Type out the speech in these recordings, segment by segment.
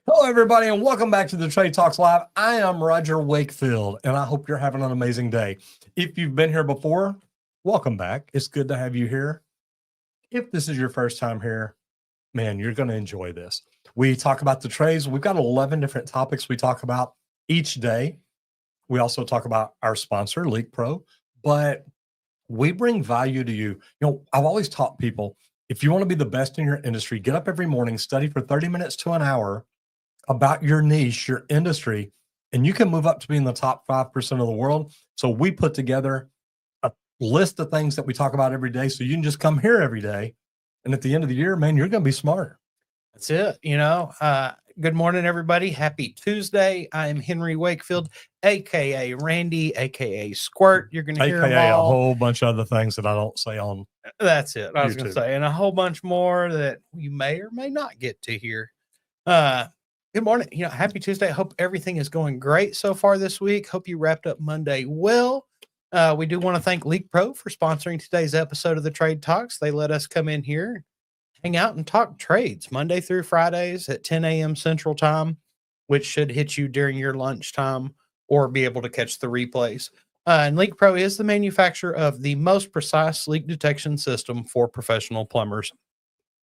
Hello, everybody, and welcome back to the Trade Talks Live. I am Roger Wakefield, and I hope you're having an amazing day. If you've been here before, welcome back. It's good to have you here. If this is your first time here, man, you're going to enjoy this. We talk about the trades. We've got 11 different topics we talk about each day. We also talk about our sponsor, Leak Pro, but we bring value to you. I've always taught people, if you want to be the best in your industry, get up every morning, study for 30 minutes to an hour about your niche, your industry, and you can move up to being the top 5% of the world. So we put together a list of things that we talk about every day. So you can just come here every day. And at the end of the year, man, you're going to be smarter. That's it. Good morning, everybody. Happy Tuesday. I'm Henry Wakefield, AKA Randy, AKA Squirt. You're going to hear AKA a whole bunch of other things that I don't say on. That's it. I was going to say, and a whole bunch more that you may or may not get to hear. Good morning. Happy Tuesday. I hope everything is going great so far this week. Hope you wrapped up Monday well. We do want to thank Leak Pro for sponsoring today's episode of the Trade Talks. They let us come in here, hang out, and talk trades Monday through Fridays at 10 a.m. Central Time, which should hit you during your lunchtime or be able to catch the replays. And Leak Pro is the manufacturer of the most precise leak detection system for professional plumbers.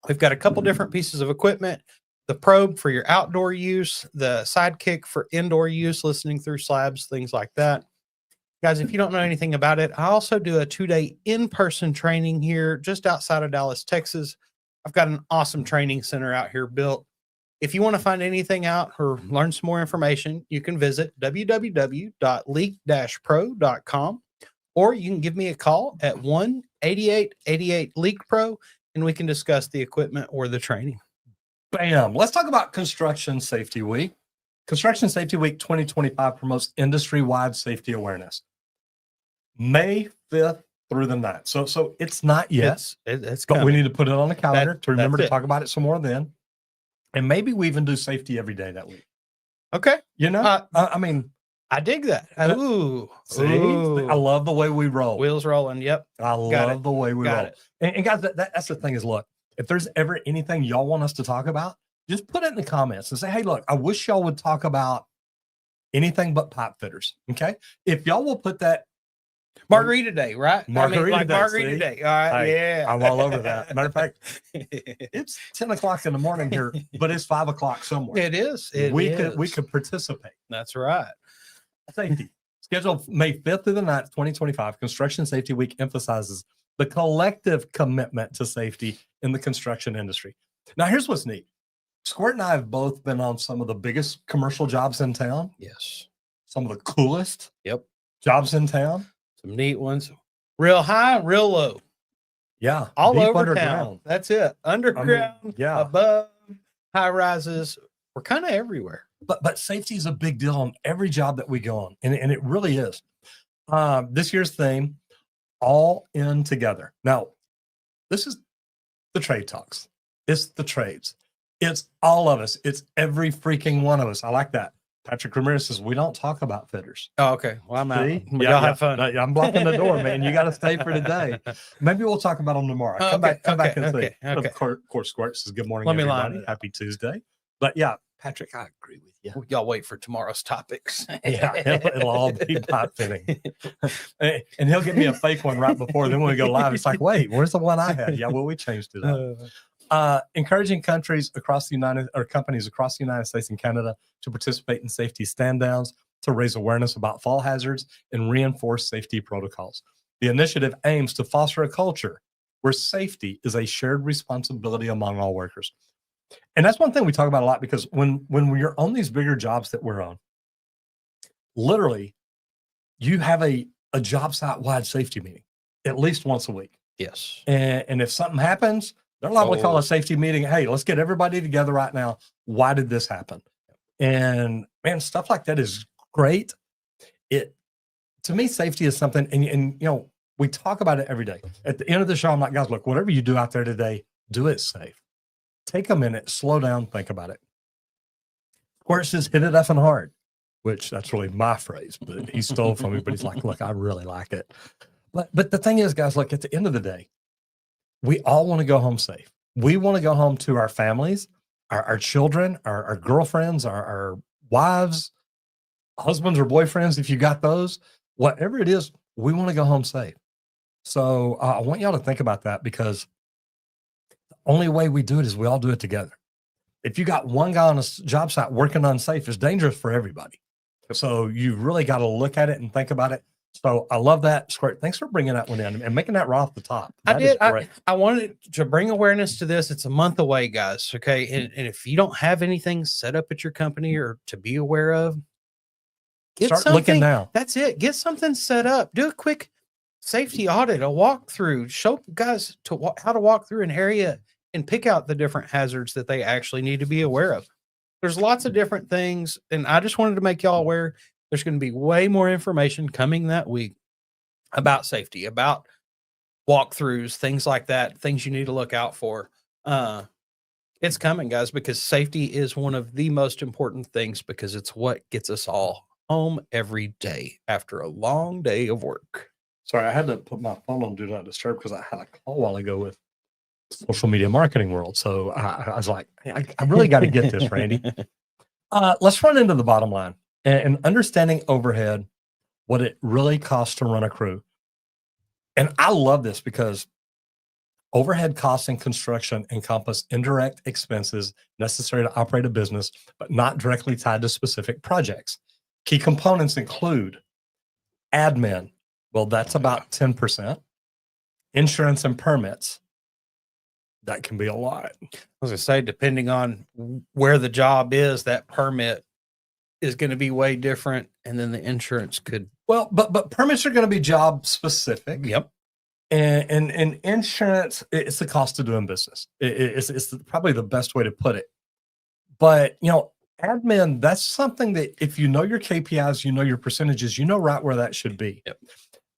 We've got a couple different pieces of equipment. The probe for your outdoor use, the sidekick for indoor use, listening through slabs, things like that. Guys, if you don't know anything about it, I also do a 2-day in-person training here just outside of Dallas, Texas. I've got an awesome training center out here built. If you want to find anything out or learn some more information, you can visit www.leak-pro.com, or you can give me a call at 1-8888-LEAK-PRO, and we can discuss the equipment or the training. Bam. Let's talk about Construction Safety Week. Construction Safety Week 2025 promotes industry-wide safety awareness. May 5th through the 9th. So it's not yet. It's but we need to put it on the calendar to remember to it. talk about it some more then. And maybe we even do safety every day that week. Okay. I dig that. Ooh. I love the way we roll. Wheels rolling. Yep. I love the way we roll. It. And guys, that's the thing is, look, if there's ever anything y'all want us to talk about, just put it in the comments and say, hey, look, I wish y'all would talk about anything but pipe fitters. Okay. If y'all will put that. Margarita Day, right? Margarita Day. All right. Yeah. I'm all over that. Matter of fact, it's 10 o'clock in the morning here, but it's 5 o'clock somewhere. It is. We could participate. That's right. Safety. Scheduled May 5th through the 9th, 2025, Construction Safety Week emphasizes the collective commitment to safety in the construction industry. Now, here's what's neat. Squirt and I have both been on some of the biggest commercial jobs in town. Yes. Some of the coolest jobs in town. Some neat ones. Real high, real low. Yeah. All over town. That's it. Underground, above, high rises. We're kind of everywhere. But safety is a big deal on every job that we go on. And it really is. This year's theme, all in together. Now, this is the Trade Talks. It's the trades. It's all of us. It's every freaking one of us. I like that. Patrick Ramirez says, we don't talk about fitters. Oh, okay. Well, I'm out. Y'all have fun. I'm blocking the door, man. You got to stay for today. Maybe we'll talk about them tomorrow. Come back and see. Of course, Squirt says, good morning, everybody. Happy Tuesday. But yeah, Patrick, I agree with you. Y'all wait for tomorrow's topics. Yeah, it'll all be pipe fitting. And he'll give me a fake one right before. Then when we go live, it's like, wait, where's the one I had? Yeah, well, we changed it up. Encouraging companies across the United States and Canada to participate in safety stand downs to raise awareness about fall hazards and reinforce safety protocols. The initiative aims to foster a culture where safety is a shared responsibility among all workers. And that's one thing we talk about a lot, because when we're on these bigger jobs that we're on, literally, you have a job site wide safety meeting at least once a week. Yes. And if something happens, they're liable to call a safety meeting. Hey, let's get everybody together right now. Why did this happen? And man, stuff like that is great. To me, safety is something, and we talk about it every day. At the end of the show, I'm like, guys, look, whatever you do out there today, do it safe. Take a minute, slow down, think about it. Squirt says, hit it effing hard, which that's really my phrase, but he stole from me. But he's like, look, I really like it. But the thing is, guys, look, at the end of the day, we all want to go home safe. We want to go home to our families our children, our girlfriends, our wives, husbands or boyfriends, if you got those, whatever it is, we want to go home safe. So I want y'all to think about that, because the only way we do it is we all do it together. If you got one guy on a job site working unsafe, it's dangerous for everybody. So you've really got to look at it and think about it. So I love that. Squirt, thanks for bringing that one in and making that right off the top. I wanted to bring awareness to this. It's a month away, guys. Okay. And if you don't have anything set up at your company or to be aware of, start looking now. That's it. Get something set up. Do a quick safety audit, a walkthrough. Show guys how to walk through an area and pick out the different hazards that they actually need to be aware of. There's lots of different things, and I just wanted to make y'all aware. There's going to be way more information coming that week about safety, about walkthroughs, things like that, things you need to look out for. It's coming, guys, because safety is one of the most important things, because it's what gets us all home every day after a long day of work. Sorry, I had to put my phone on Do Not Disturb because I had a call a while ago with social media marketing world. So I was like, I really got to get this, Randy. Let's run into the bottom line and understanding overhead, what it really costs to run a crew. And I love this because overhead costs in construction encompass indirect expenses necessary to operate a business, but not directly tied to specific projects. Key components include admin. Well, that's about 10%. Insurance and permits. That can be a lot. I was going to say, depending on where the job is, that permit is going to be way different. And then the insurance could. Well, but permits are going to be job specific. Yep. And insurance, it's the cost of doing business. It's probably the best way to put it. But, admin, that's something that if you know your KPIs, you know your percentages, you know right where that should be. Yep.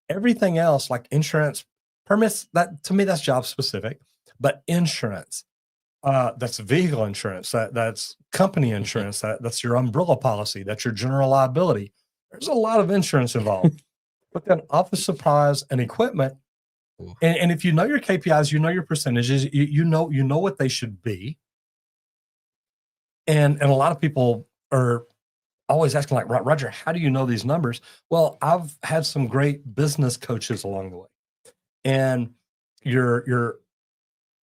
Everything else, like insurance, permits, that to me, that's job specific. But insurance, that's vehicle insurance, that's company insurance, that's your umbrella policy, that's your general liability. There's a lot of insurance involved. But then office supplies and equipment, and if you know your KPIs, you know your percentages, you know what they should be. And a lot of people are always asking, like, Roger, how do you know these numbers? Well, I've had some great business coaches along the way, and your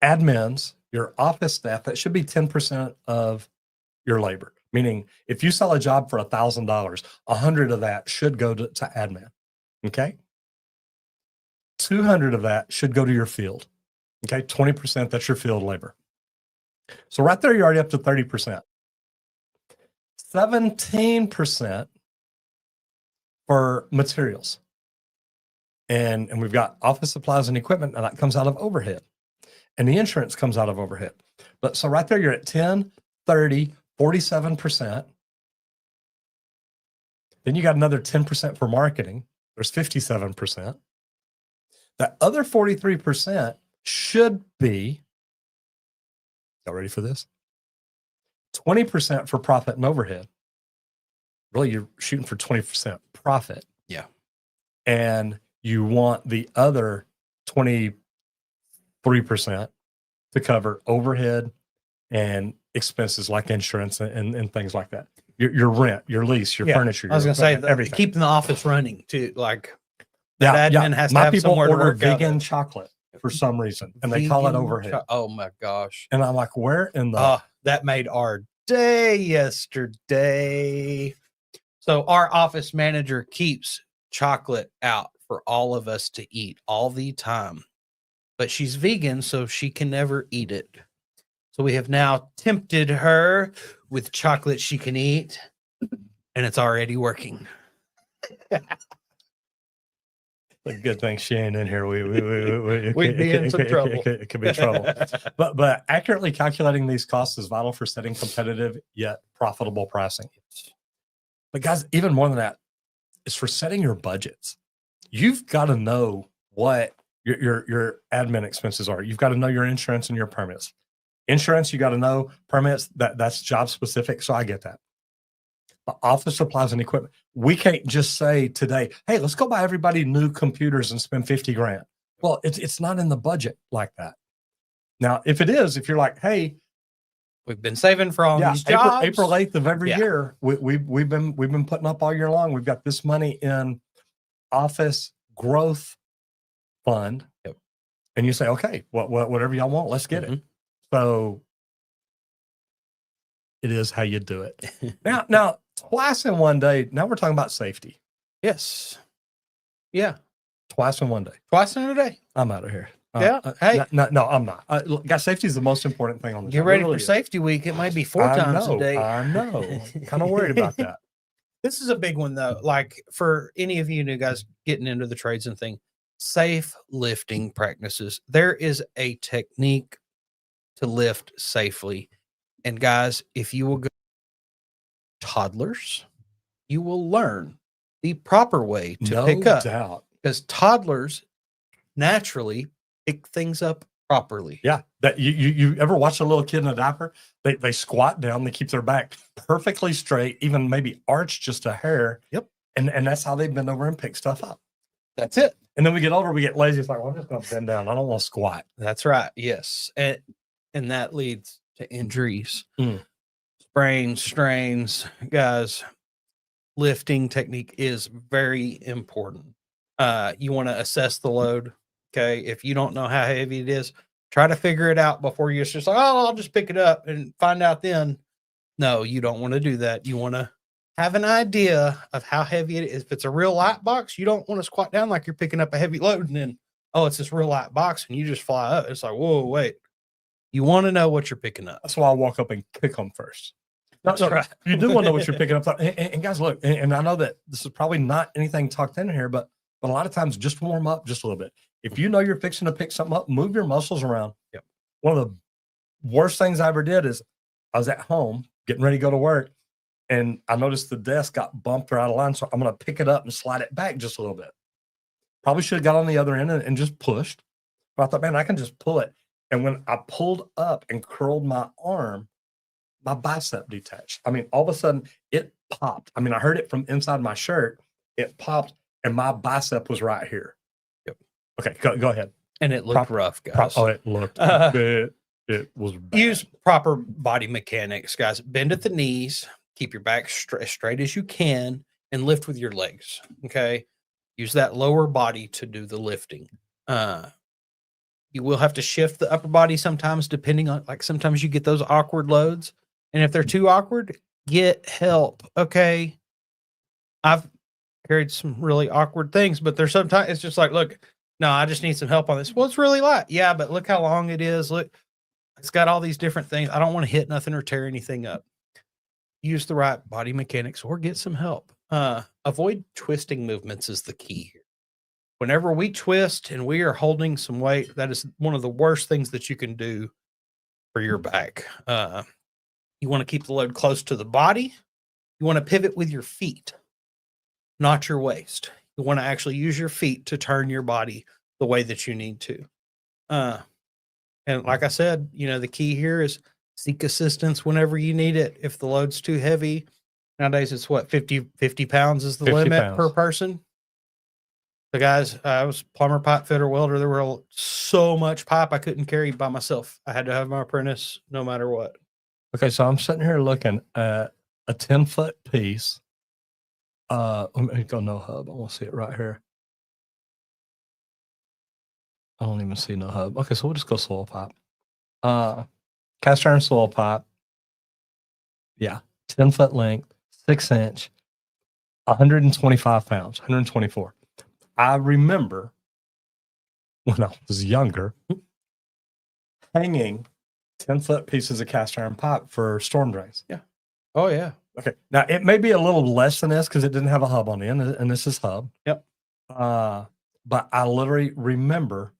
admins, your office staff, that should be 10% of your labor. Meaning, if you sell a job for $1,000, 100 of that should go to admin. Okay. 200 of that should go to your field. Okay. 20%, that's your field labor. So right there, you're already up to 30%. 17% for materials. And we've got office supplies and equipment, and that comes out of overhead. And the insurance comes out of overhead. But so right there, you're at 10, 30, 47%. Then you got another 10% for marketing. There's 57%. That other 43% should be, y'all ready for this? 20% for profit and overhead. Really, you're shooting for 20% profit. Yeah. And you want the other 23% to cover overhead and expenses like insurance and things like that. Your rent, your lease, your furniture. I was going to say, everything. Keeping the office running too. Like that admin has to have somewhere to work. My people order vegan chocolate for some reason, and they call it overhead. Oh my gosh. And I'm like, where in the... that made our day yesterday. So our office manager keeps chocolate out for all of us to eat all the time, but she's vegan, so she can never eat it. So we have now tempted her with chocolate she can eat, and it's already working. A good thing she ain't in here. We'd be in some trouble. It could be trouble. But accurately calculating these costs is vital for setting competitive yet profitable pricing. But guys, even more than that, is for setting your budgets. You've got to know what your admin expenses are. You've got to know your insurance and your permits. Insurance, you got to know. Permits, that's job specific. So I get that. But office supplies and equipment, we can't just say today, hey, let's go buy everybody new computers and spend 50 grand. Well, it's not in the budget like that. Now, if it is, if you're like, hey, We've been saving for all these April, jobs. April 8th of every year. We've been putting up all year long. We've got this money in office growth fund. Yep. And you say, okay, whatever y'all want, let's get it. So it is how you do it. Now twice in one day. Now we're talking about safety. Yes. Yeah. Twice in one day. Twice in a day. I'm out of here. Yeah. Hey. No, I'm not. Look, guys, safety is the most important thing on the Get ready for safety week. It might be 4 times a day. I know. Kind of worried about that. This is a big one though. Like for any of you new guys getting into the trades and thing, safe lifting practices. There is a technique to lift safely. And guys, if you will go toddlers, you will learn the proper way to pick up. Doubt. Because toddlers naturally pick things up properly. Yeah. That you ever watch a little kid in a diaper? They squat down, they keep their back perfectly straight, even maybe arch just a hair. Yep. And that's how they bend over and pick stuff up. That's it. And then we get older, we get lazy. It's like, well, I'm just gonna bend down. I don't want to squat. That's right. Yes. And that leads to injuries, Mm. sprains, strains. Guys, lifting technique is very important. You want to assess the load. Okay. If you don't know how heavy it is, try to figure it out before you're just like, oh, I'll just pick it up and find out then. No, you don't want to do that. You want to have an idea of how heavy it is. If it's a real light box, you don't want to squat down like you're picking up a heavy load and then, oh, it's this real light box and you just fly up. It's like, whoa, wait. You want to know what you're picking up. That's why I walk up and kick them first. That's right. You do want to know what you're picking up. And guys, look, and I know that this is probably not anything tucked in here, but a lot of times just warm up just a little bit. If you know you're fixing to pick something up, move your muscles around. Yep. One of the worst things I ever did is I was at home getting ready to go to work, and I noticed the desk got bumped or out of line. So I'm going to pick it up and slide it back just a little bit. Probably should have got on the other end and just pushed. But I thought, man, I can just pull it. And when I pulled up and curled my arm, my bicep detached. I mean, all of a sudden it popped. I mean, I heard it from inside my shirt. It popped, and my bicep was right here. Yep. Okay, go ahead. And it looked rough, guys. It looked bad. It was bad. Use proper body mechanics, guys. Bend at the knees. Keep your back as straight as you can and lift with your legs. Okay. Use that lower body to do the lifting. You will have to shift the upper body sometimes, depending on, like, sometimes you get those awkward loads. And if they're too awkward, get help. Okay. I've carried some really awkward things, but there's sometimes it's just like, look, no, I just need some help on this. Well, it's really light. Yeah, but look how long it is. Look, it's got all these different things. I don't want to hit nothing or tear anything up. Use the right body mechanics or get some help. Avoid twisting movements is the key here. Whenever we twist and we are holding some weight, that is one of the worst things that you can do for your back. You want to keep the load close to the body. You want to pivot with your feet, not your waist. You want to actually use your feet to turn your body the way that you need to. And like I said, the key here is seek assistance whenever you need it. If the load's too heavy, nowadays it's what, 50 pounds is the limit per person. The guys, I was plumber, pipe fitter, welder. There were so much pipe I couldn't carry by myself. I had to have my apprentice no matter what. Okay, so I'm sitting here looking at a 10-foot piece. Let me go no hub. I want to see it right here. I don't even see no hub. Okay, so we'll just go soil pipe. Cast iron soil pipe. Yeah, 10-foot length, 6-inch, 125 pounds, 124. I remember when I was younger hanging 10-foot pieces of cast iron pipe for storm drains. Yeah. Oh, yeah. Okay. Now, it may be a little less than this because it didn't have a hub on the end, and this is hub. Yep. But I literally remember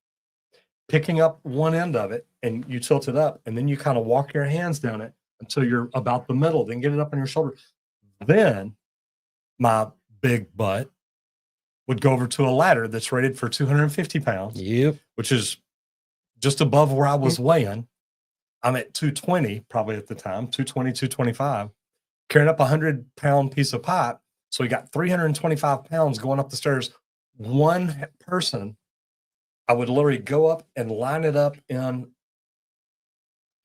picking up one end of it, and you tilt it up, and then you kind of walk your hands down it until you're about the middle, then get it up on your shoulder. Then my big butt would go over to a ladder that's rated for 250 pounds. Yep. Which is just above where I was weighing. I'm at 220 probably at the time, 220, 225, carrying up a 100-pound piece of pipe. So we got 325 pounds going up the stairs. One person, I would literally go up and line it up in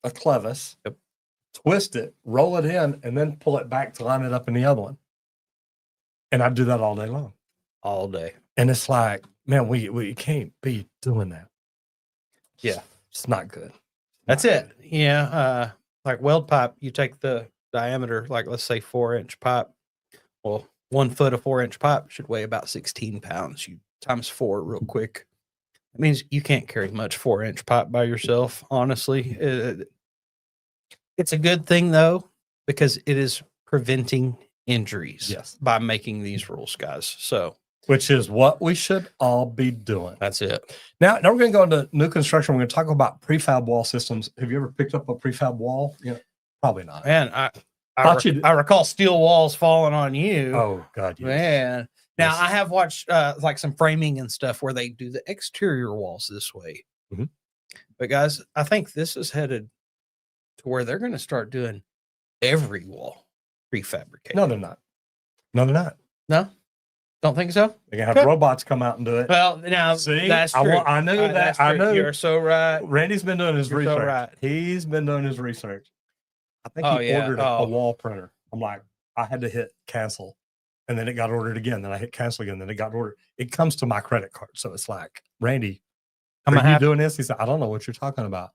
a clevis. Yep. twist it, roll it in, and then pull it back to line it up in the other one. And I do that all day long. All day. And it's like, man, we can't be doing that. Yeah. It's not good. That's it. Yeah. Like weld pipe, you take the diameter, like let's say 4-inch pipe. Well, 1 foot of 4-inch pipe should weigh about 16 pounds. You times 4 real quick. It means you can't carry much 4-inch pipe by yourself, honestly. It's a good thing, though, because it is preventing injuries by making these rules, guys. So, which is what we should all be doing. That's it. Now we're going to go into new construction. We're going to talk about prefab wall systems. Have you ever picked up a prefab wall? Yeah, probably not. Man, I recall steel walls falling on you. Oh God, yes. Man. Now I have watched like some framing and stuff where they do the exterior walls this way. Mm-hmm. But guys, I think this is headed to where they're going to start doing every wall prefabricated. No, they're not. No, they're not. No, don't think so. They're gonna have robots come out and do it. Well, now see, that's true. I knew that. I know you're so right. Randy's been doing his research. So right. He's been doing his research. I think he ordered a wall printer. I'm like, I had to hit cancel, and then it got ordered again. Then I hit cancel again. Then it got ordered. It comes to my credit card, so it's like, Randy, are you doing this? He said, I don't know what you're talking about.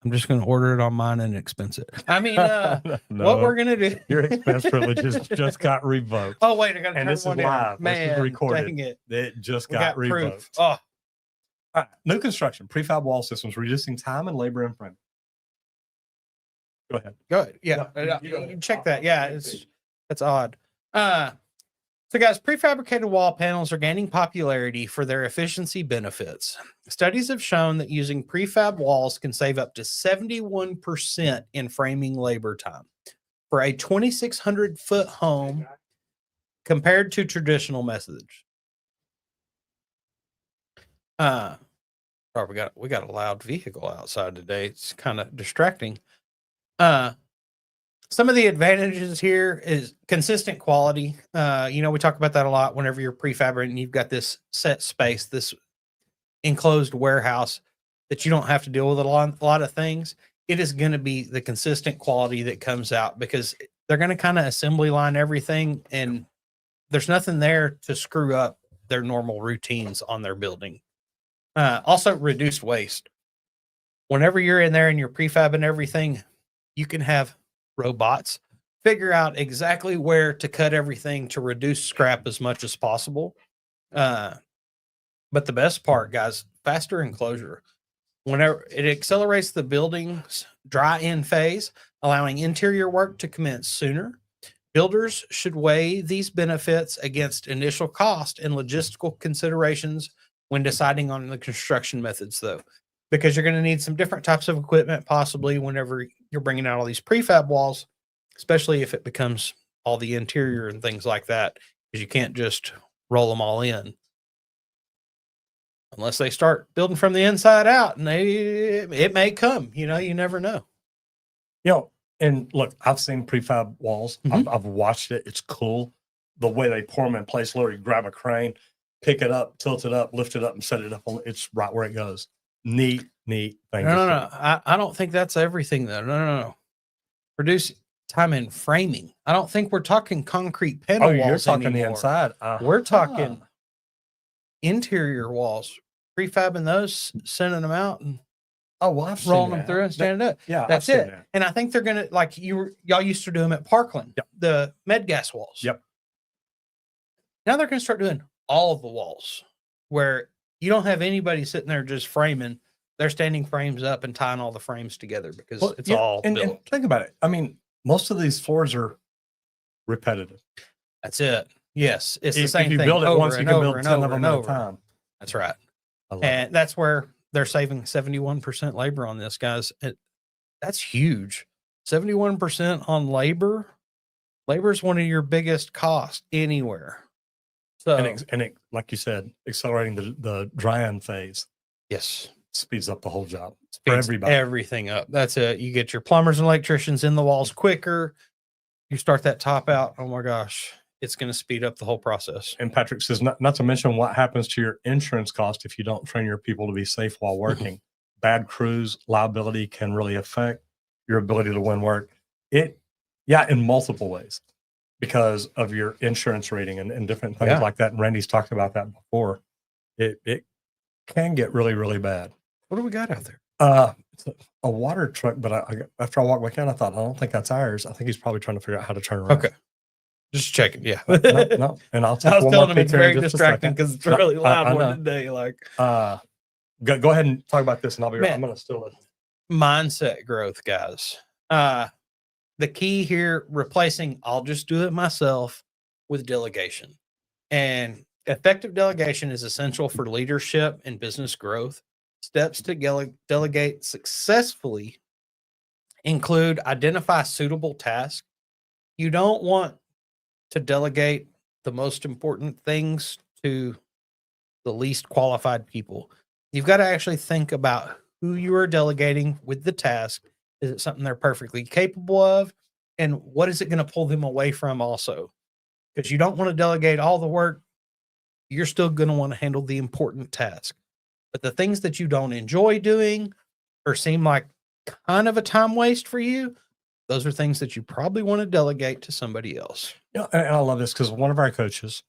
I'm just going to order it on mine and expense it. I mean, no, what we're going to do. Your expense privileges just got revoked. Oh, wait, I got to turn this is live. Man, this is recorded. Dang it. It just got revoked. Proof. Oh. All right. New construction, prefab wall systems, reducing time and labor in framing. Go ahead. Go ahead. Yeah. You check that. Yeah. That's odd. So guys, prefabricated wall panels are gaining popularity for their efficiency benefits. Studies have shown that using prefab walls can save up to 71% in framing labor time for a 2,600 foot home compared to traditional methods. We got a loud vehicle outside today. It's kind of distracting. Some of the advantages here is consistent quality. We talk about that a lot whenever you're prefabricating. You've got this set space, this enclosed warehouse that you don't have to deal with a lot of things. It is going to be the consistent quality that comes out because they're going to kind of assembly line everything, and there's nothing there to screw up their normal routines on their building. Also, reduced waste. Whenever you're in there and you're prefabbing everything, you can have robots figure out exactly where to cut everything to reduce scrap as much as possible. But the best part, guys, faster enclosure. Whenever it accelerates the building's dry-in phase, allowing interior work to commence sooner. Builders should weigh these benefits against initial cost and logistical considerations when deciding on the construction methods, though, because you're going to need some different types of equipment possibly whenever you're bringing out all these prefab walls, especially if it becomes all the interior and things like that, because you can't just roll them all in unless they start building from the inside out, and it may come, you never know. And look, I've seen prefab walls. Mm-hmm. I've watched it. It's cool. The way they pour them in place, literally grab a crane, pick it up, tilt it up, lift it up, and set it up. It's right where it goes. Neat thing. No. I don't think that's everything, though. No. Reduce time in framing. I don't think we're talking concrete panel walls. You're talking anymore. the inside. We're talking interior walls. Prefabbing those, sending them out, and I've rolling them through and standing up. Yeah, that's it. That. And I think they're gonna y'all used to do them at Parkland. Yep. The med gas walls. Yep. Now they're gonna start doing all of the walls where you don't have anybody sitting there just framing. They're standing frames up and tying all the frames together because it's all built. And think about it. I mean, most of these floors are repetitive. That's it. Yes, it's the same thing. If you build it once, you can build 10 of them at a time. That's right. And that's where they're saving 71% labor on this, guys. That's huge. 71% on labor. Labor is one of your biggest costs anywhere. So, and it, like you said, accelerating the dry-in phase. Yes. Speeds up the whole job for everybody. Everything up. That's it. You get your plumbers and electricians in the walls quicker. You start that top out. Oh my gosh. It's going to speed up the whole process. And Patrick says, not to mention what happens to your insurance cost if you don't train your people to be safe while working. Bad crews liability can really affect your ability to win work. In multiple ways, because of your insurance rating and different things like that. And Randy's talked about that before. It can get really, really bad. What do we got out there? It's a water truck, but after I walked back in, I thought, I don't think that's ours. I think he's probably trying to figure out how to turn around. Okay. Just checking. Yeah. No. And I'll take I was one telling more him it's picture in very just a distracting second. because it's really loud I one know. today. Like, go ahead and talk about this, and I'll be right. Man. I'm going to steal it. mindset growth, guys. The key here, replacing I'll just do it myself with delegation. And effective delegation is essential for leadership and business growth. Steps to delegate successfully include identify suitable tasks. You don't want to delegate the most important things to the least qualified people. You've got to actually think about who you are delegating with the task. Is it something they're perfectly capable of? And what is it going to pull them away from also? Because you don't want to delegate all the work. You're still going to want to handle the important task. But the things that you don't enjoy doing or seem like kind of a time waste for you, those are things that you probably want to delegate to somebody else. Yeah, and I love this because one of our coaches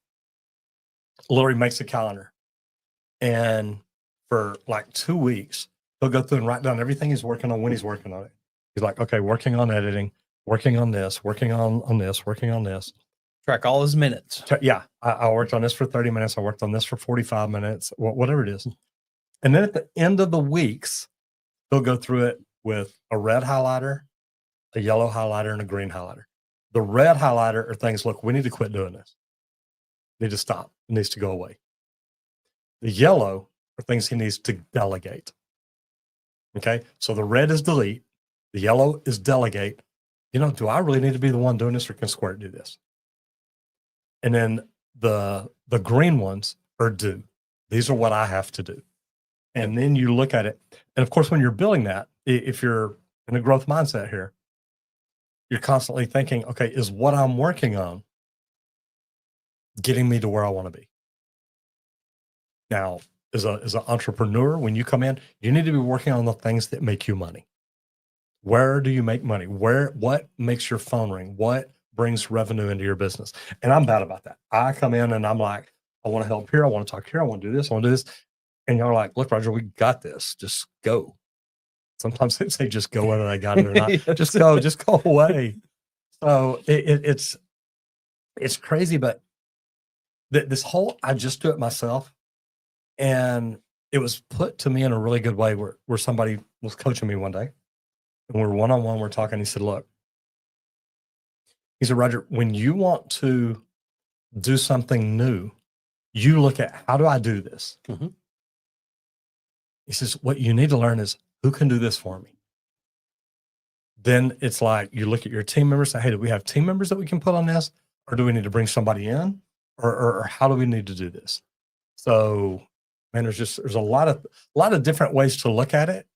literally makes a calendar. And for like 2 weeks, he'll go through and write down everything he's working on when he's working on it. He's like, okay, working on editing, working on this, working on this, working on this. Track all his minutes. Yeah, I worked on this for 30 minutes. I worked on this for 45 minutes, whatever it is. And then at the end of the weeks, he'll go through it with a red highlighter, a yellow highlighter, and a green highlighter. The red highlighter are things, look, we need to quit doing this. We need to stop. It needs to go away. The yellow are things he needs to delegate. Okay, so the red is delete. The yellow is delegate. Do I really need to be the one doing this, or can Squirt do this? And then the green ones are do. These are what I have to do. And then you look at it. And of course, when you're building that, if you're in a growth mindset here, you're constantly thinking, okay, is what I'm working on getting me to where I want to be? Now, as an entrepreneur, when you come in, you need to be working on the things that make you money. Where do you make money? What makes your phone ring? What brings revenue into your business? And I'm bad about that. I come in and I'm like, I want to help here. I want to talk here. I want to do this. I want to do this. And y'all are like, look, Roger, we got this. Just go. Sometimes they say just go, whether they got it or not. Just go away. So it's crazy, but this whole, I just do it myself. And it was put to me in a really good way where somebody was coaching me one day. And we're one-on-one, we're talking. He said, look, he said, Roger, when you want to do something new, you look at, how do I do this? Mm-hmm. He says, what you need to learn is, who can do this for me? Then it's like, you look at your team members, say, hey, do we have team members that we can put on this? Or do we need to bring somebody in? Or how do we need to do this? So, man, there's a lot of different ways to look at it,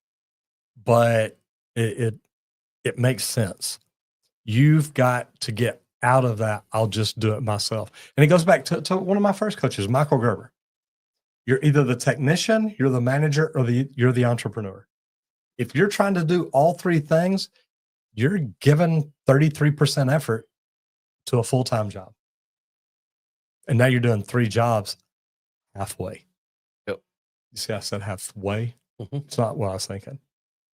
but it makes sense. You've got to get out of that, I'll just do it myself. And it goes back to one of my first coaches, Michael Gerber. You're either the technician, you're the manager, or you're the entrepreneur. If you're trying to do all three things, you're giving 33% effort to a full-time job. And now you're doing 3 jobs halfway. Yep. You see, I said halfway. Mm-hmm. It's not what I was thinking.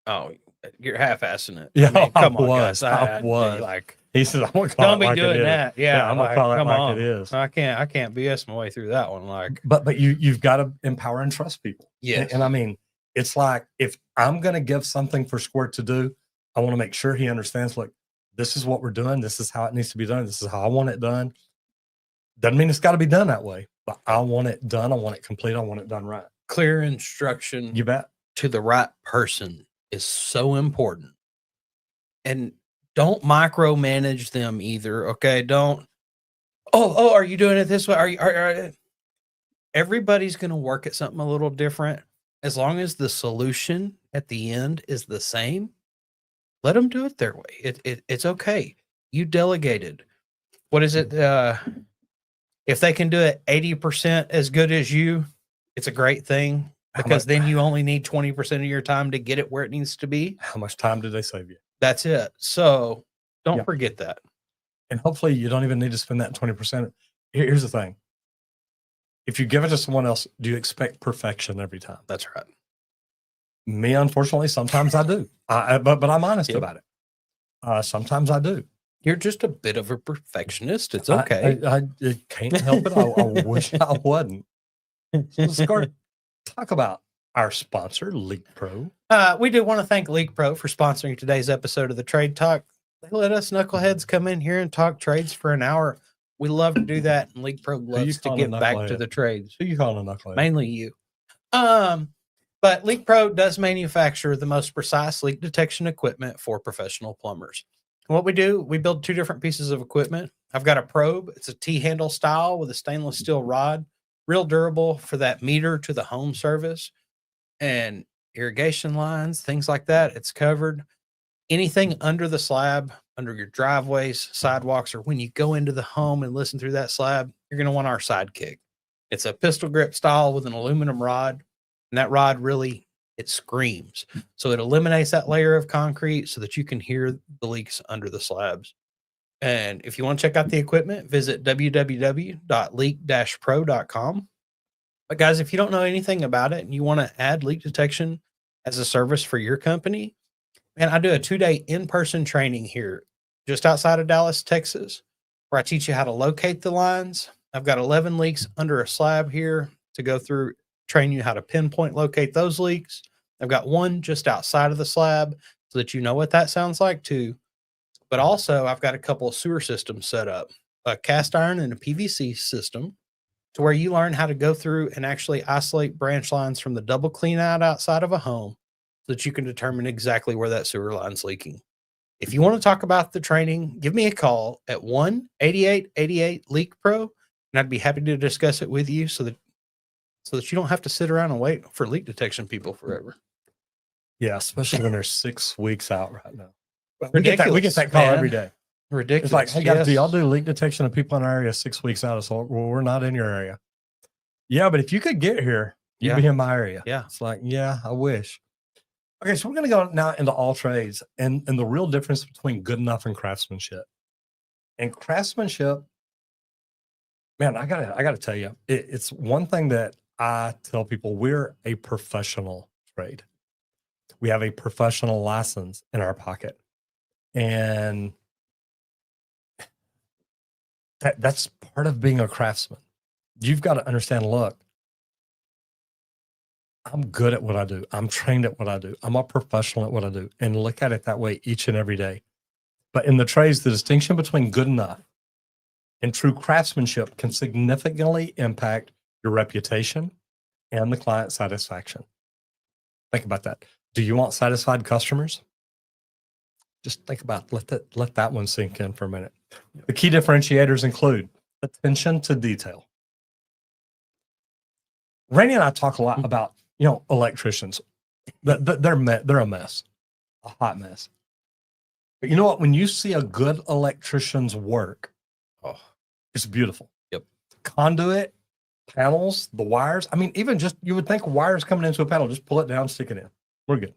Oh, you're half-assing it. Yeah, I mean, come on, was. guys. I was. Like, he said, I'm gonna call don't it be like doing it is. that. Yeah, I'm gonna call it come like on. it is. I can't BS my way through that one. Like, but you've got to empower and trust people. yes. And I mean, it's like, if I'm gonna give something for Squirt to do, I want to make sure he understands, look, this is what we're doing. This is how it needs to be done. This is how I want it done. Doesn't mean it's got to be done that way, but I want it done. I want it complete. I want it done right. Clear instruction You bet. to the right person is so important. And don't micromanage them either. Okay. Don't, are you doing it this way? Are you everybody's going to work at something a little different. As long as the solution at the end is the same, let them do it their way. It's okay. You delegated. What is it? If they can do it 80% as good as you, it's a great thing, because then you only need 20% of your time to get it where it needs to be. How much time did they save you? That's it. So don't Yeah. forget that. And hopefully you don't even need to spend that 20%. Here's the thing. If you give it to someone else, do you expect perfection every time? That's right. Me, unfortunately, sometimes I do. But I'm honest Yep. about it. Sometimes I do. You're just a bit of a perfectionist. It's okay. I can't help it. I wish I wasn't. So let's talk about our sponsor, Leak Pro. We do want to thank Leak Pro for sponsoring today's episode of the Trade Talk. They let us knuckleheads come in here and talk trades for an hour. We love to do that, and Leak Pro loves to get back to the trades. Who you calling a knucklehead? Mainly you. But Leak Pro does manufacture the most precise leak detection equipment for professional plumbers. What we do, we build two different pieces of equipment. I've got a probe. It's a T-handle style with a stainless steel rod, real durable for that meter to the home service and irrigation lines, things like that. It's covered. Anything under the slab, under your driveways, sidewalks, or when you go into the home and listen through that slab, you're going to want our Sidekick. It's a pistol grip style with an aluminum rod, and that rod really, it screams. So it eliminates that layer of concrete so that you can hear the leaks under the slabs. And if you want to check out the equipment, visit www.leak-pro.com. But guys, if you don't know anything about it and you want to add leak detection as a service for your company, man, I do a 2-day in-person training here just outside of Dallas, Texas, where I teach you how to locate the lines. I've got 11 leaks under a slab here to go through, train you how to pinpoint locate those leaks. I've got one just outside of the slab so that you know what that sounds like too. But also I've got a couple of sewer systems set up, a cast iron and a PVC system, to where you learn how to go through and actually isolate branch lines from the double clean out outside of a home so that you can determine exactly where that sewer line's leaking. If you want to talk about the training, give me a call at 1-8888-LEAK-PRO, and I'd be happy to discuss it with you so that you don't have to sit around and wait for leak detection people forever. Yeah, especially when they're 6 weeks out right now. We get that call every day. Ridiculous. It's like, hey guys, do y'all do leak detection of people in our area 6 weeks out? So, well, we're not in your area. Yeah, but if you could get here, you'd be in my area. Yeah. It's like, yeah, I wish. Okay, so we're going to go now into all trades and the real difference between good enough and craftsmanship. And craftsmanship, man, I gotta tell you, it's one thing that I tell people: we're a professional trade. We have a professional license in our pocket, and that's part of being a craftsman. You've got to understand, look, I'm good at what I do. I'm trained at what I do. I'm a professional at what I do, and look at it that way each and every day. But in the trades, the distinction between good enough and true craftsmanship can significantly impact your reputation and the client satisfaction. Think about that. Do you want satisfied customers? Just think about let that one sink in for a minute. The key differentiators include attention to detail. Randy and I talk a lot about, electricians. They're a mess, a hot mess. But you know what? When you see a good electrician's work, it's beautiful. Yep. Conduit, panels, the wires. I mean, even just, you would think wires coming into a panel, just pull it down, stick it in. We're good.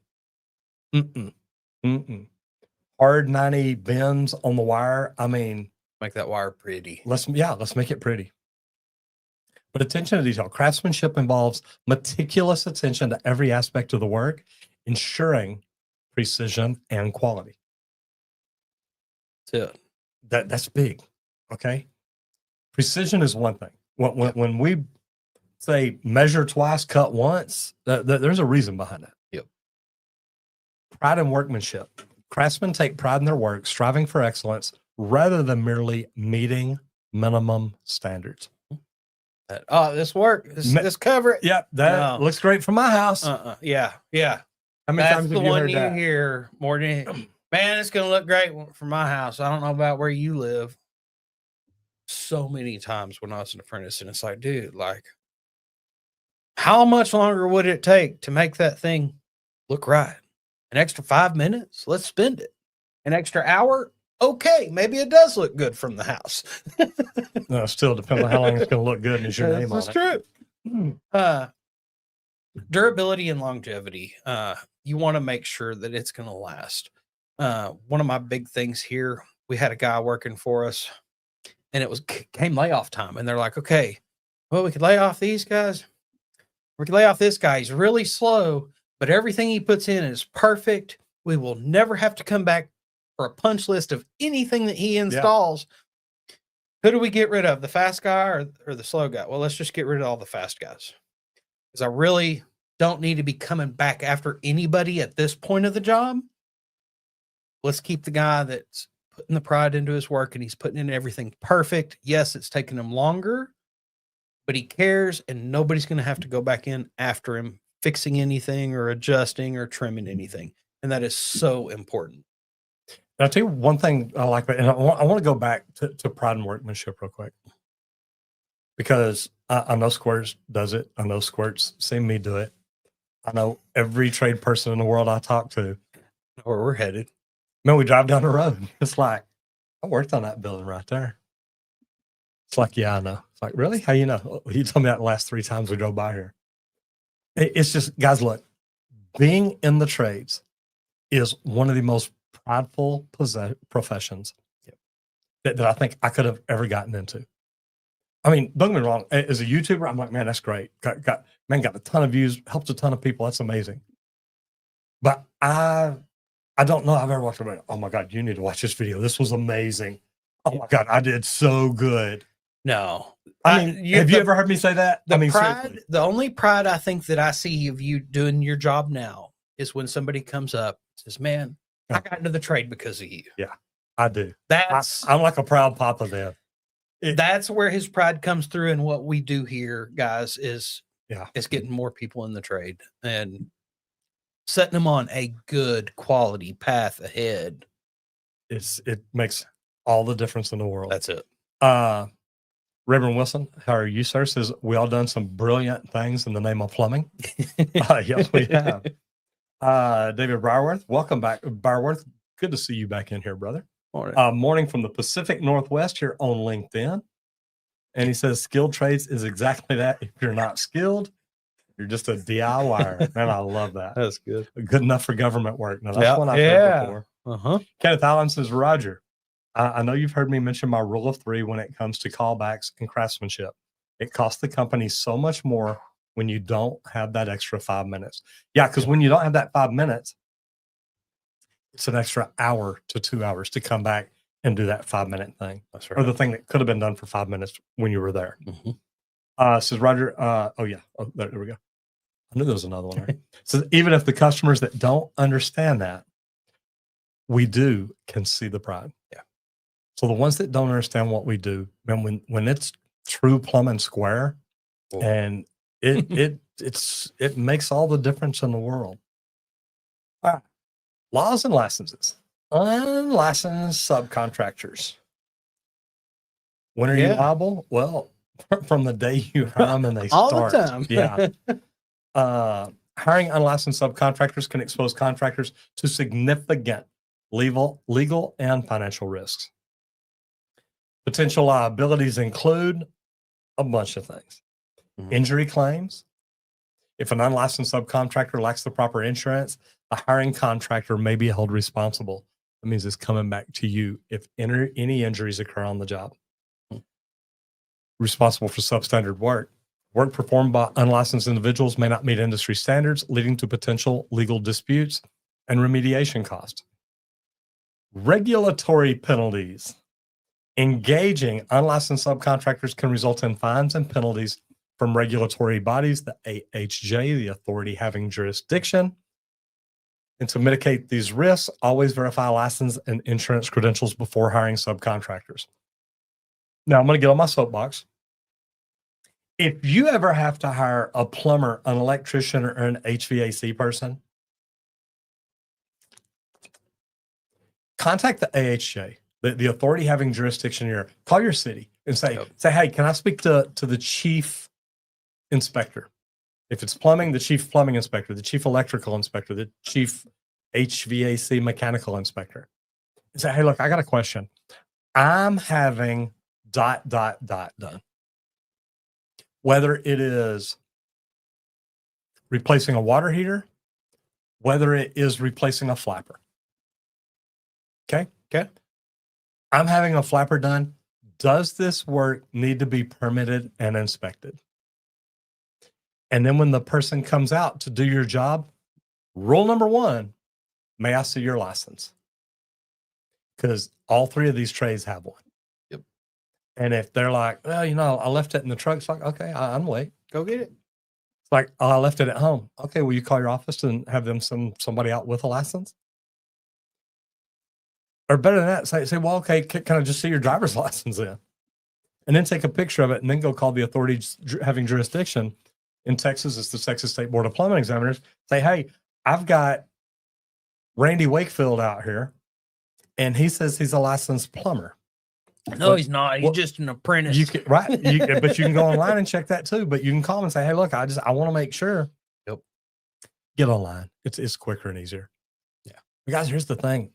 Hard 90 bends on the wire. I mean, make that wire pretty. Let's make it pretty. But attention to detail. Craftsmanship involves meticulous attention to every aspect of the work, ensuring precision and quality. That's it. That's big. Okay. Precision is one thing. When we say measure twice, cut once, there's a reason behind that. Yep. Pride in workmanship. Craftsmen take pride in their work, striving for excellence rather than merely meeting minimum standards. This cover. Yep, that looks great for my house. Yeah. How many times the have you one heard you that? hear more than, man, it's gonna look great for my house. I don't know about where you live. So many times when I was an apprentice, and it's like, dude, like, how much longer would it take to make that thing look right? An extra 5 minutes? Let's spend it. An extra hour? Okay, maybe it does look good from the house. No, it still depends on how long it's going to look good and is your name on it. That's true. Durability and longevity. You want to make sure that it's going to last. One of my big things here, we had a guy working for us, and it was came layoff time, and they're like, okay, well, we could lay off these guys. We could lay off this guy. He's really slow, but everything he puts in is perfect. We will never have to come back for a punch list of anything that he installs. Yeah. Who do we get rid of? The fast guy or the slow guy? Well, let's just get rid of all the fast guys. Because I really don't need to be coming back after anybody at this point of the job. Let's keep the guy that's putting the pride into his work and he's putting in everything perfect. Yes, it's taking him longer, but he cares, and nobody's going to have to go back in after him fixing anything or adjusting or trimming anything. And that is so important. I'll tell you one thing I like, and I want to go back to pride and workmanship real quick, because I know Squirts does it. I know Squirts seen me do it. I know every trade person in the world I talk to. Where we're headed. Man, we drive down the road. It's like, I worked on that building right there. It's like, yeah, I know. It's like, really? How you know? You told me that the last 3 times we drove by here. It's just, guys, look, being in the trades is one of the most prideful professions that I think I could have ever gotten into. I mean, don't get me wrong. As a YouTuber, I'm like, man, that's great. Got a ton of views, helped a ton of people. That's amazing. But I don't know I've ever watched it. Oh my God, you need to watch this video. This was amazing. Oh my God, I did so good. No. I mean, have you ever heard me say that? I mean, pride, the only pride I think that I see of you doing your job now is when somebody comes up and says, man, I got into the trade because of you. Yeah, I do. I'm like a proud papa then. That's where his pride comes through. And what we do here, guys, is getting more people in the trade and setting them on a good quality path ahead. It makes all the difference in the world. That's it. Reverend Wilson, how are you, sir? Says we all done some brilliant things in the name of plumbing. Yes, we have. David Briarworth, welcome back. Briarworth, good to see you back in here, brother. Morning. Morning from the Pacific Northwest here on LinkedIn. And he says skilled trades is exactly that. If you're not skilled, you're just a DIYer. Man, I love that. That's good. Good enough for government work. Now, that's one I've heard before. Kenneth Allen says, Roger, I know you've heard me mention my rule of 3 when it comes to callbacks and craftsmanship. It costs the company so much more when you don't have that extra 5 minutes. Yeah, because when you don't have that 5 minutes, it's an extra hour to 2 hours to come back and do that 5-minute thing. That's right. Or the thing that could have been done for 5 minutes when you were there. Says Roger, there we go. I knew there was another one. Right? Says even if the customers that don't understand that, we can see the pride. Yeah. So the ones that don't understand what we do, man, when it's true plumbing square, and it makes all the difference in the world. All right. Laws and licenses. Unlicensed subcontractors. When are you liable? Well, from the day you hire them and they all start. The time. Yeah. Hiring unlicensed subcontractors can expose contractors to significant legal and financial risks. Potential liabilities include a bunch of things. Injury claims. If an unlicensed subcontractor lacks the proper insurance, the hiring contractor may be held responsible. That means it's coming back to you if any injuries occur on the job. Responsible for substandard work. Work performed by unlicensed individuals may not meet industry standards, leading to potential legal disputes and remediation costs. Regulatory penalties. Engaging unlicensed subcontractors can result in fines and penalties from regulatory bodies, the AHJ, the authority having jurisdiction. And to mitigate these risks, always verify license and insurance credentials before hiring subcontractors. Now, I'm going to get on my soapbox. If you ever have to hire a plumber, an electrician, or an HVAC person, contact the AHJ, the authority having jurisdiction here. Call your city and say, hey, can I speak to the chief inspector? If it's plumbing, the chief plumbing inspector, the chief electrical inspector, the chief HVAC mechanical inspector. And say, hey, look, I got a question. I'm having ... done. Whether it is replacing a water heater, whether it is replacing a flapper. Okay. Okay. I'm having a flapper done. Does this work need to be permitted and inspected? And then when the person comes out to do your job, rule number one, may I see your license? Because all three of these trades have one. Yep. And if they're like, well, I left it in the truck, it's like, okay, I'm wait. Go get it. It's like, oh, I left it at home. Okay, will you call your office and have them send somebody out with a license? Or better than that, say, well, okay, can I just see your driver's license then? And then take a picture of it and then go call the authorities having jurisdiction. In Texas, it's the Texas State Board of Plumbing Examiners. Say, hey, I've got Randy Wakefield out here, and he says he's a licensed plumber. No, he's not. He's just an apprentice. You can, right. But you can go online and check that too. But you can call them and say, hey, look, I want to make sure. Yep. Get online. It's quicker and easier. Yeah. But guys, here's the thing.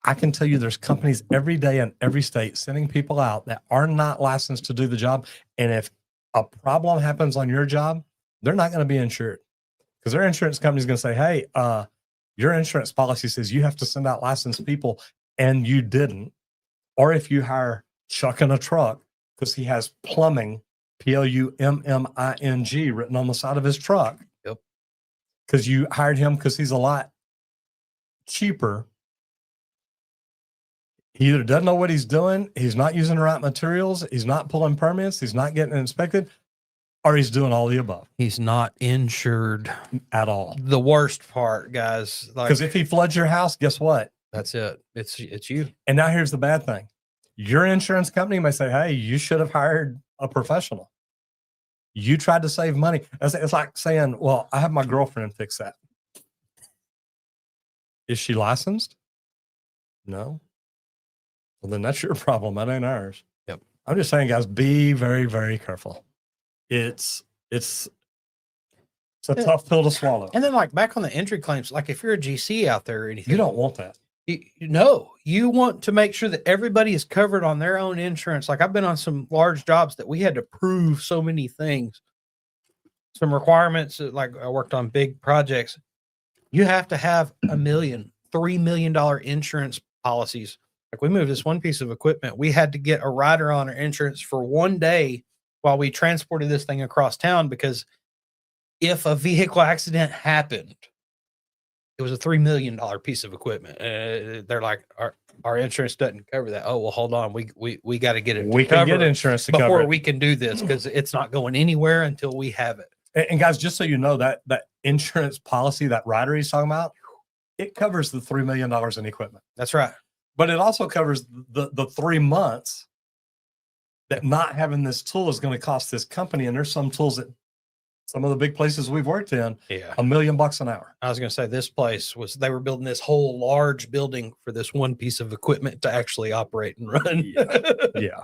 I can tell you there's companies every day in every state sending people out that are not licensed to do the job. And if a problem happens on your job, they're not going to be insured because their insurance company is going to say, hey, your insurance policy says you have to send out licensed people and you didn't. Or if you hire Chuck in a truck because he has plumbing, PLUMMING written on the side of his truck. Yep. Because you hired him because he's a lot cheaper. He either doesn't know what he's doing, he's not using the right materials, he's not pulling permits, he's not getting inspected, or he's doing all the above. He's not insured at all. The worst part, guys. Because if he floods your house, guess what? That's it. It's you. And now here's the bad thing. Your insurance company may say, hey, you should have hired a professional. You tried to save money. It's like saying, well, I have my girlfriend fix that. Is she licensed? No. Well, then that's your problem. That ain't ours. Yep. I'm just saying, guys, be very, very careful. It's a tough pill to swallow. And then like back on the entry claims, like if you're a GC out there or anything, you don't want that. You want to make sure that everybody is covered on their own insurance. Like I've been on some large jobs that we had to prove so many things, some requirements. Like I worked on big projects. You have to have $3 million insurance policies. Like we moved this one piece of equipment. We had to get a rider on our insurance for one day while we transported this thing across town, because if a vehicle accident happened, it was a $3 million piece of equipment. They're like, our insurance doesn't cover that. Oh, well, hold on. We got to get it. We can get insurance to cover before it. we can do this, because it's not going anywhere until we have it. And guys, just so you know, that insurance policy, that rider he's talking about, it covers the $3 million in equipment. That's right. But it also covers the 3 months that not having this tool is going to cost this company. And there's some tools that some of the big places we've worked in, $1 million an hour. I was going to say this place they were building this whole large building for this one piece of equipment to actually operate and run. Yeah.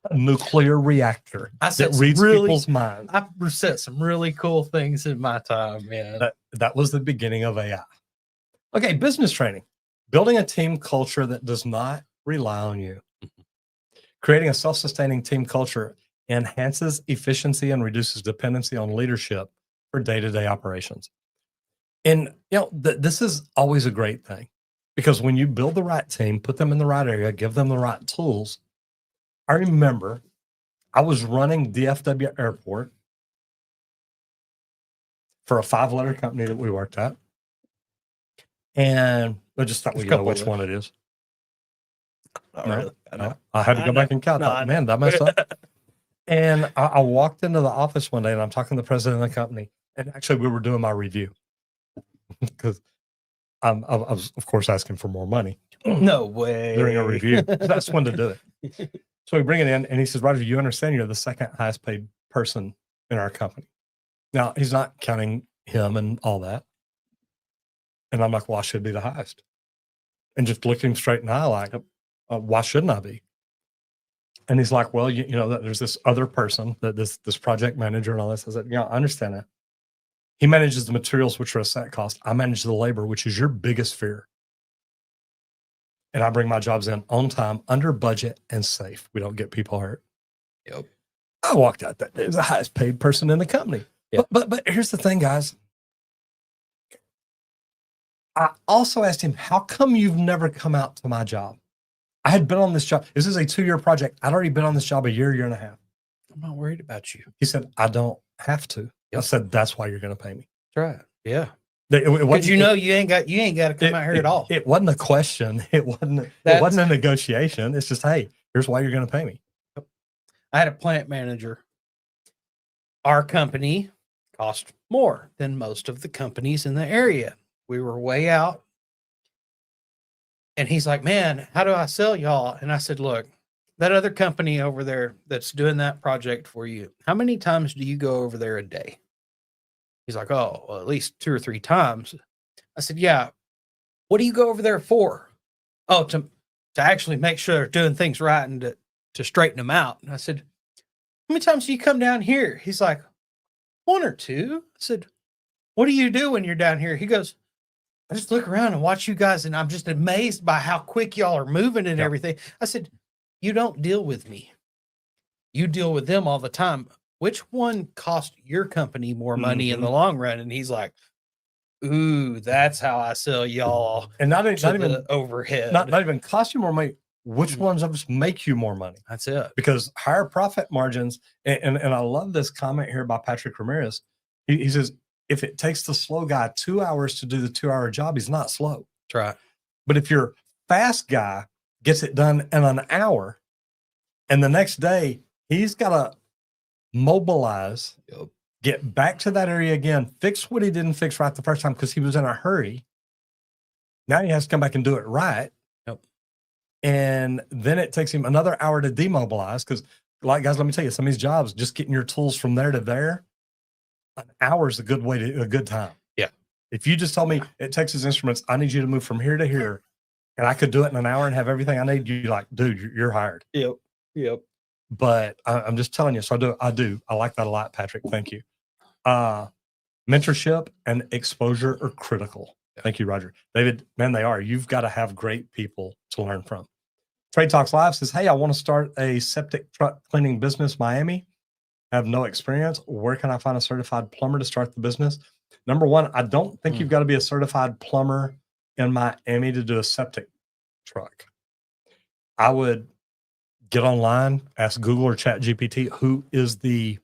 A nuclear reactor that reads people's minds. I've set some really cool things in my time, man. That was the beginning of AI. Okay, business training. Building a team culture that does not rely on you. Creating a self-sustaining team culture enhances efficiency and reduces dependency on leadership for day-to-day operations. And this is always a great thing, because when you build the right team, put them in the right area, give them the right tools. I remember I was running DFW Airport for a 5-letter company that we worked at. And I just thought we know which one it is. No, I had to go back and count. Man, that messed up. And I walked into the office one day and I'm talking to the president of the company. And actually, we were doing my review because I was, of course, asking for more money. No way. During a review. That's when to do it. So we bring it in and he says, Roger, you understand you're the second highest paid person in our company. Now, he's not counting him and all that. And I'm like, well, I should be the highest. And just looked him straight in the eye like, why shouldn't I be? And he's like, well, you know, there's this other person, that this project manager and all this. I said, I understand that. He manages the materials, which are a set cost. I manage the labor, which is your biggest fear. And I bring my jobs in on time, under budget, and safe. We don't get people hurt. Yep. I walked out that day as the highest paid person in the company. Yep. But here's the thing, guys. I also asked him, how come you've never come out to my job? I had been on this job. This is a 2-year project. I'd already been on this job a year and a half. I'm not worried about you. He said, I don't have to. I said, that's why you're going to pay me. That's right. Yeah. Because you ain't got to come out here at all. It wasn't a question. It wasn't a negotiation. It's just, hey, here's why you're going to pay me. I had a plant manager. Our company cost more than most of the companies in the area. We were way out. And he's like, man, how do I sell y'all? And I said, look, that other company over there that's doing that project for you, how many times do you go over there a day? He's like, oh, well, at least 2 or 3 times. I said, yeah. What do you go over there for? Oh, to actually make sure they're doing things right and to straighten them out. And I said, how many times do you come down here? He's like, 1 or 2. I said, what do you do when you're down here? He goes, I just look around and watch you guys, and I'm just amazed by how quick y'all are moving and everything. I said, you don't deal with me. You deal with them all the time. Which one cost your company more money in the long run? And he's like, ooh, that's how I sell y'all. And not even overhead. Not even cost you more money. Which ones of us make you more money? That's it. Because higher profit margins, and I love this comment here by Patrick Ramirez. He says, if it takes the slow guy 2 hours to do the 2-hour job, he's not slow. That's right. But if your fast guy gets it done in an hour, and the next day he's got to mobilize, get back to that area again, fix what he didn't fix right the first time because he was in a hurry. Now he has to come back and do it right. And then it takes him another hour to demobilize because, like, guys, let me tell you, some of these jobs, just getting your tools from there to there, an hour is a good time. Yeah. If you just told me at Texas Instruments, I need you to move from here to here, and I could do it in an hour and have everything I need, you're like, dude, you're hired. Yep. But I'm just telling you. So I do. I like that a lot, Patrick. Thank you. Mentorship and exposure are critical. Yeah. Thank you, Roger. David, man, they are. You've got to have great people to learn from. Trade Talks Live says, hey, I want to start a septic truck cleaning business, Miami. I have no experience. Where can I find a certified plumber to start the business? Number one, I don't think you've got to be a certified plumber in Miami to do a septic truck. I would get online, ask Google or ChatGPT, who is the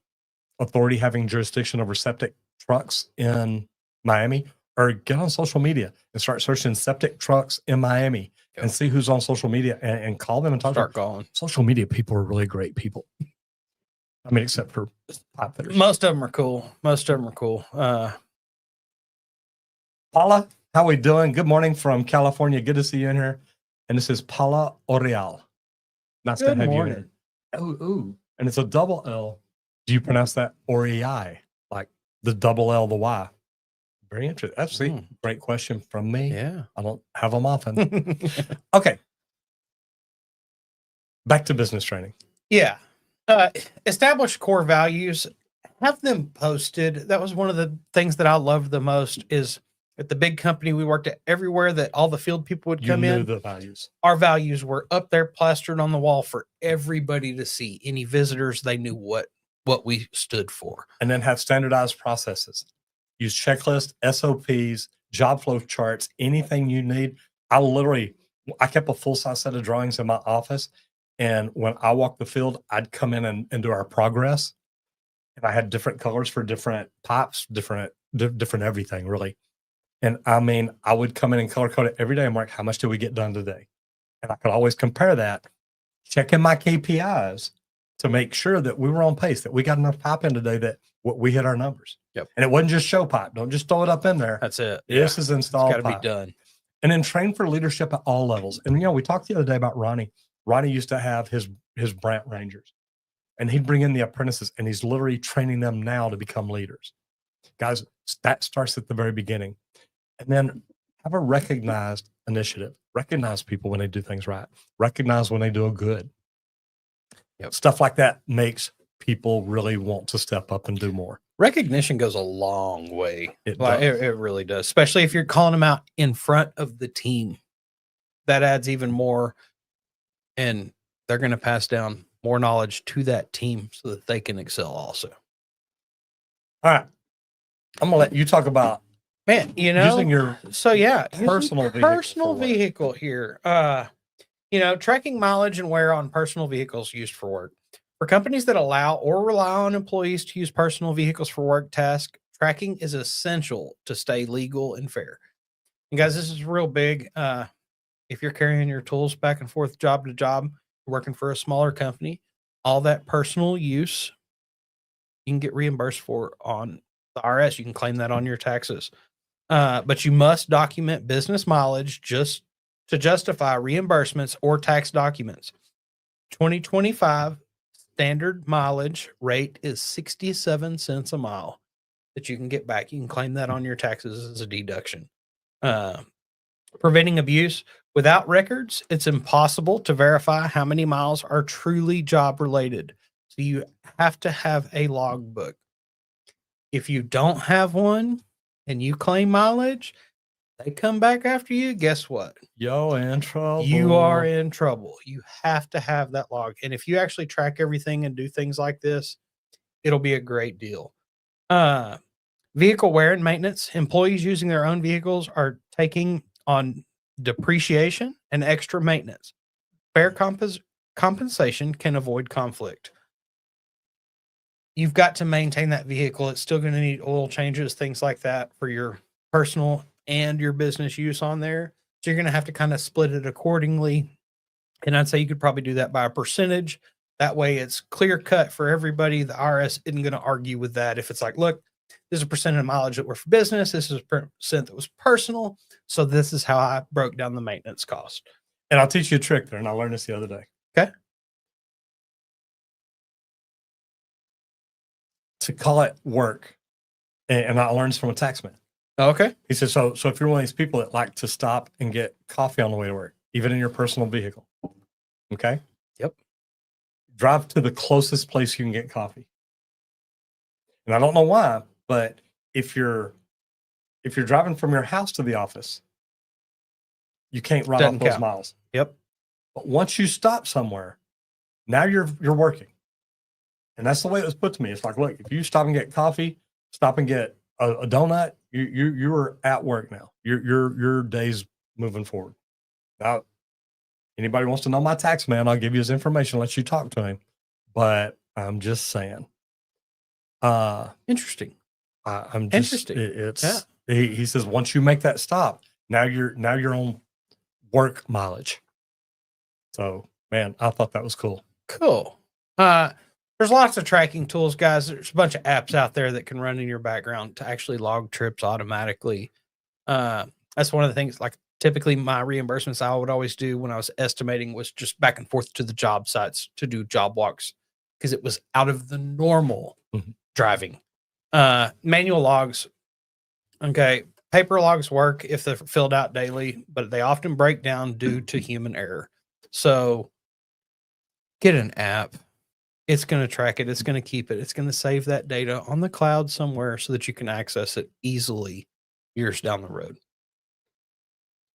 authority having jurisdiction over septic trucks in Miami, or get on social media and start searching septic trucks in Miami and see who's on social media and call them and talk to them. Calling. Social media people are really great people. I mean, except for pipe fitters. Most of them are cool. Paula, how we doing? Good morning from California. Good to see you in here. And this is Paula Orial. Nice to have you here. Ooh. And it's a double L. Do you pronounce that Orei? Like the double L, the Y? Very interesting. That's a great question from me. Yeah. I don't have them often. Okay. Back to business training. Yeah. Establish core values. Have them posted. That was one of the things that I loved the most is at the big company we worked at, everywhere that all the field people would come in. The values. Our values were up there, plastered on the wall for everybody to see. Any visitors, they knew what we stood for. And then have standardized processes. Use checklists, SOPs, job flow charts, anything you need. I kept a full-size set of drawings in my office. And when I walked the field, I'd come in and do our progress. And I had different colors for different pipes, different everything, really. And I mean, I would come in and color code it every day and mark how much did we get done today. And I could always compare that, checking my KPIs to make sure that we were on pace, that we got enough pipe in today that we hit our numbers. Yep. And it wasn't just show pipe. Don't just throw it up in there. That's it. This is installed. It's got to be done. And then train for leadership at all levels. And we talked the other day about Ronnie. Ronnie used to have his Brant Rangers, and he'd bring in the apprentices, and he's literally training them now to become leaders. Guys, that starts at the very beginning. And then have a recognized initiative. Recognize people when they do things right. Recognize when they do a good. Stuff like that makes people really want to step up and do more. Recognition goes a long way. It really does, especially if you're calling them out in front of the team. That adds even more, and they're going to pass down more knowledge to that team so that they can excel also. All right. I'm going to let you talk about Man, using your personal personal vehicle here. Tracking mileage and wear on personal vehicles used for work. For companies that allow or rely on employees to use personal vehicles for work tasks, tracking is essential to stay legal and fair. And guys, this is real big. If you're carrying your tools back and forth job to job, working for a smaller company, all that personal use, you can get reimbursed for on the IRS. You can claim that on your taxes. But you must document business mileage just to justify reimbursements or tax documents. 2025 standard mileage rate is 67 cents a mile that you can get back. You can claim that on your taxes as a deduction. Preventing abuse. Without records, it's impossible to verify how many miles are truly job related. So you have to have a logbook. If you don't have one and you claim mileage, they come back after you. Guess what? You're in trouble. You are in trouble. You have to have that log. And if you actually track everything and do things like this, it'll be a great deal. Vehicle wear and maintenance. Employees using their own vehicles are taking on depreciation and extra maintenance. Fair compensation can avoid conflict. You've got to maintain that vehicle. It's still going to need oil changes, things like that for your personal and your business use on there. So you're going to have to kind of split it accordingly. And I'd say you could probably do that by a percentage. That way it's clear cut for everybody. The IRS isn't going to argue with that. If it's like, look, this is a percent of mileage that were for business. This is a percent that was personal. So this is how I broke down the maintenance cost. And I'll teach you a trick there. And I learned this the other day. Okay. To call it work. And I learned this from a taxman. Okay. He said, so if you're one of these people that like to stop and get coffee on the way to work, even in your personal vehicle. Okay. Yep. Drive to the closest place you can get coffee. And I don't know why, but if you're driving from your house to the office, you can't ride off those miles. Yep. But once you stop somewhere, now you're working. And that's the way it was put to me. It's like, look, if you stop and get coffee, stop and get a donut, you are at work now. Your day's moving forward. Now, anybody wants to know my tax man, I'll give you his information, let you talk to him. But I'm just saying. Interesting. I'm just it's he says once you make that stop, now you're on work mileage. So man, I thought that was cool. Cool. There's lots of tracking tools, guys. There's a bunch of apps out there that can run in your background to actually log trips automatically. That's one of the things, like typically my reimbursements I would always do when I was estimating was just back and forth to the job sites to do job walks because it was out of the normal driving. Manual logs. Okay. Paper logs work if they're filled out daily, but they often break down due to human error. So get an app. It's going to track it. It's going to keep it. It's going to save that data on the cloud somewhere so that you can access it easily years down the road.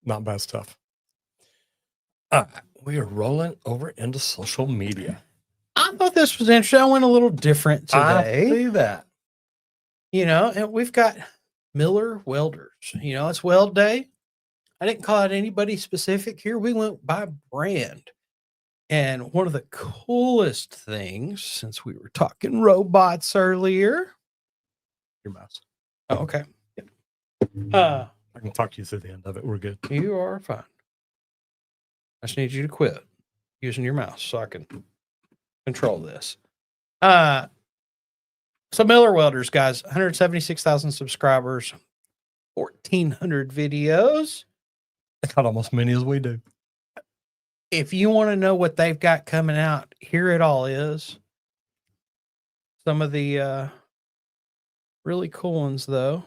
Not bad stuff. We are rolling over into social media. I thought this was interesting. I went a little different today. I see that. And we've got Miller Welders. It's Weld Day. I didn't call out anybody specific here. We went by brand. And one of the coolest things, since we were talking robots earlier. Your mouse. Oh, okay. I can talk you through the end of it. We're good. You are fine. I just need you to quit using your mouse so I can control this. So Miller Welders, guys, 176,000 subscribers, 1,400 videos. It's got almost as many as we do. If you want to know what they've got coming out, here it all is. Some of the really cool ones, though.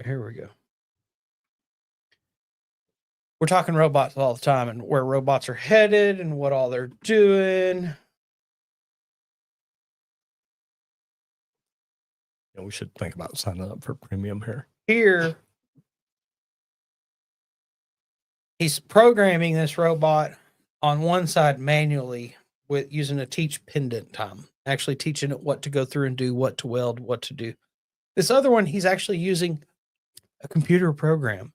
Here we go. We're talking robots all the time and where robots are headed and what all they're doing. Yeah, we should think about signing up for premium here. Here, he's programming this robot on one side manually with using a teach pendant time, actually teaching it what to go through and do, what to weld, what to do. This other one, he's actually using a computer program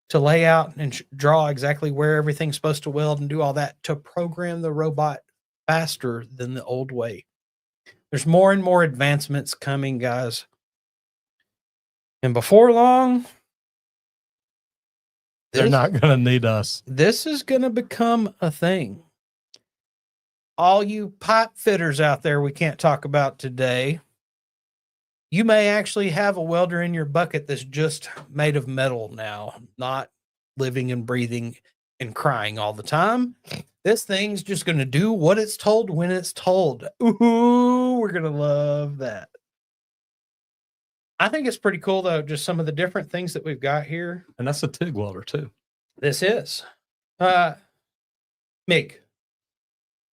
to lay out and draw exactly where everything's supposed to weld and do all that to program the robot faster than the old way. There's more and more advancements coming, guys. And before long, they're not going to need us. This is going to become a thing. All you pipe fitters out there we can't talk about today, you may actually have a welder in your bucket that's just made of metal now, not living and breathing and crying all the time. This thing's just going to do what it's told when it's told. Ooh, we're going to love that. I think it's pretty cool, though, just some of the different things that we've got here. And that's a TIG welder, too. This is. MIG.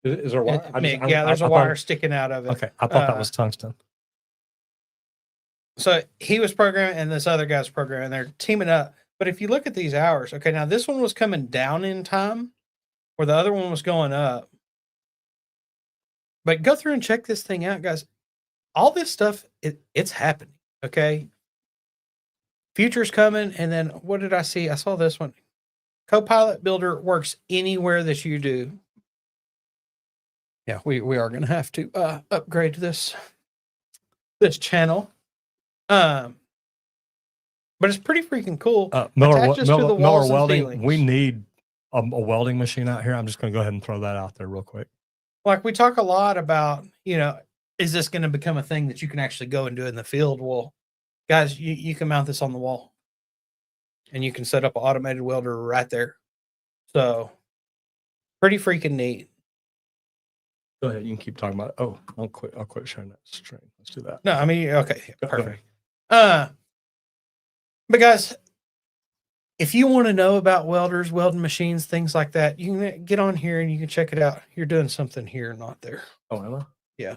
Is there a wire? MIG. Yeah, there's a wire sticking out of it. Okay, I thought that was tungsten. So he was programming and this other guy's programming. They're teaming up. But if you look at these hours, okay, now this one was coming down in time where the other one was going up. But go through and check this thing out, guys. All this stuff, it's happening, okay? Future's coming. And then what did I see? I saw this one. Copilot Builder works anywhere that you do. Yeah, we are going to have to upgrade this channel. But it's pretty freaking cool. Miller Welding, we need a welding machine out here. I'm just going to go ahead and throw that out there real quick. Like we talk a lot about, is this going to become a thing that you can actually go and do in the field? Well, guys, you can mount this on the wall and you can set up an automated welder right there. So pretty freaking neat. Go ahead. You can keep talking about it. Oh, I'll quit sharing that screen. Let's do that. No, I mean, okay. Perfect. But guys, if you want to know about welders, welding machines, things like that, you can get on here and you can check it out. You're doing something here, not there. Oh, am I? Yeah.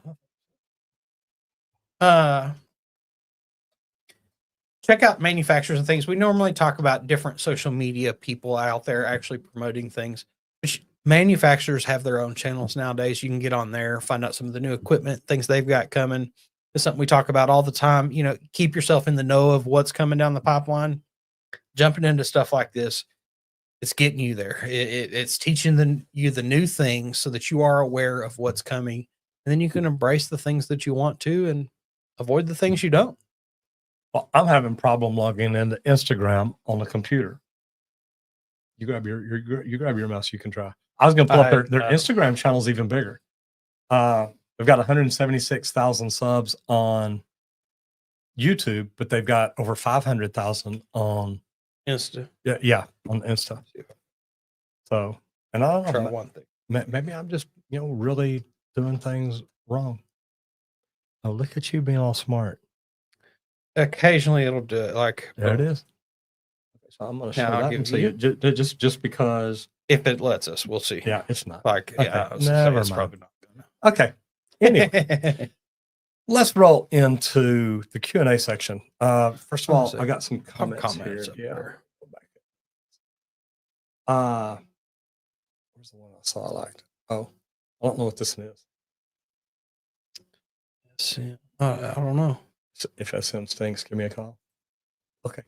Check out manufacturers and things. We normally talk about different social media people out there actually promoting things. Manufacturers have their own channels nowadays. You can get on there, find out some of the new equipment, things they've got coming. It's something we talk about all the time. Keep yourself in the know of what's coming down the pipeline. Jumping into stuff like this, it's getting you there. It's teaching you the new things so that you are aware of what's coming. And then you can embrace the things that you want to and avoid the things you don't. Well, I'm having problem logging into Instagram on the computer. You grab your mouse, you can try. I was going to pull up their Instagram channel's even bigger. They've got 176,000 subs on YouTube, but they've got over 500,000 on Insta. Yeah, on Insta. So, and I don't know, try one thing. Maybe I'm just, really doing things wrong. Oh, look at you being all smart. Occasionally it'll do it. Like there it is. Okay, so I'm going to show that and see just because if it lets us, we'll see. Yeah, it's not. Like, okay. Yeah, it's probably not gonna. Okay. Anyway, let's roll into the Q&A section. First of all, I got some comments here. Yeah. Where's the one I saw I liked? Oh, I don't know what this is. I don't know. If SM stinks, give me a call. Okay.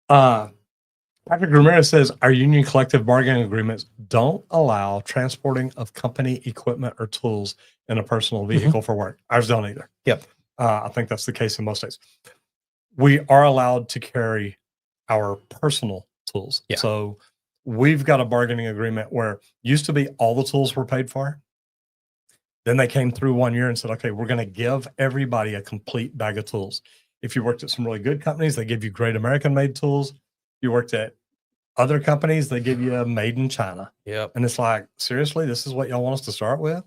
Patrick Ramirez says our union collective bargaining agreements don't allow transporting of company equipment or tools in a personal vehicle for work. Ours don't either. Yep. I think that's the case in most states. We are allowed to carry our personal tools. Yeah. So we've got a bargaining agreement where used to be all the tools were paid for. Then they came through one year and said, okay, we're going to give everybody a complete bag of tools. If you worked at some really good companies, they give you great American made tools. You worked at other companies, they give you a made in China. Yep. And it's like, seriously, this is what y'all want us to start with?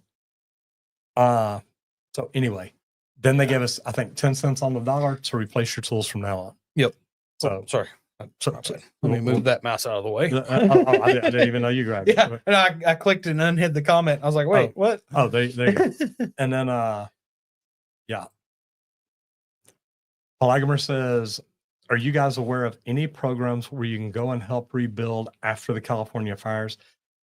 So anyway, then they give us, I think, 10 cents on the dollar to replace your tools from now on. Yep. So sorry. Let me move that mouse out of the way. I didn't even know you grabbed it. Yeah. And I clicked and unhid the comment. I was like, wait, what? Oh, there you go. And then, yeah. Pelagomer says, are you guys aware of any programs where you can go and help rebuild after the California fires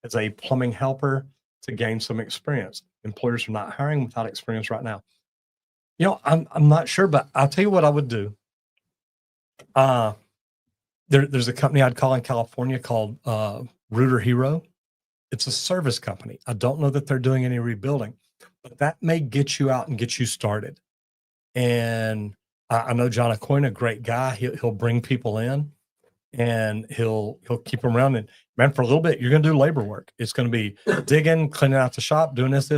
as a plumbing helper to gain some experience? Employers are not hiring without experience right now. I'm not sure, but I'll tell you what I would do. There's a company I'd call in California called Rooter Hero. It's a service company. I don't know that they're doing any rebuilding, but that may get you out and get you started. And I know John Acoyne, a great guy. He'll bring people in and he'll keep them around. And man, for a little bit, you're going to do labor work. It's going to be digging, cleaning out the shop, doing this.